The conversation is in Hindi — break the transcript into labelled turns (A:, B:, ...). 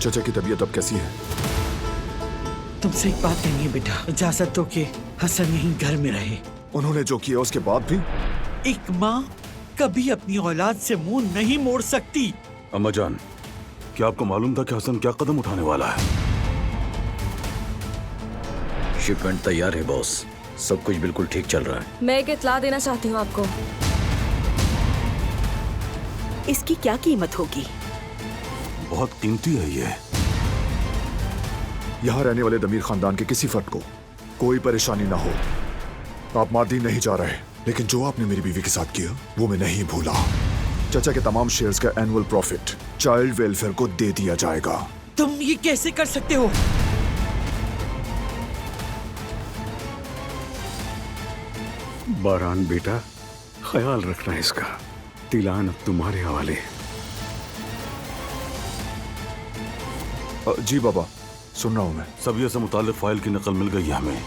A: चाचा की तबीयत अब कैसी है?
B: तुमसे एक बात कहनी है बेटा, इजाजत दो कि हसन यहीं घर में रहे।
A: उन्होंने जो किया उसके बाद भी?
B: एक माँ कभी अपनी औलाद से मुंह नहीं मोड़ सकती।
C: अम्मा जान, क्या आपको मालूम था कि हसन क्या कदम उठाने वाला है?
D: शिपमेंट तैयार है बॉस, सब कुछ बिल्कुल ठीक चल रहा है।
E: मैं एक इत्तला देना चाहती हूँ आपको।
F: इसकी क्या कीमत होगी?
C: बहुत कीमती है ये।
A: यहाँ रहने वाले दमीर खानदान के किसी फर्द को कोई परेशानी ना हो। आप मार्दी नहीं जा रहे, लेकिन जो आपने मेरी बीवी के साथ किया वो मैं नहीं भूला। चाचा के तमाम शेयर्स का एनुअल प्रॉफिट चाइल्ड वेलफेयर को दे दिया जाएगा।
B: तुम ये कैसे कर सकते हो?
C: बारान बेटा, ख्याल रखना इसका। तिलान अब तुम्हारे हवाले।
A: जी बाबा, सुन रहा हूँ मैं।
C: सबिया से मुताल्लिक फाइल की नकल मिल गई है हमें।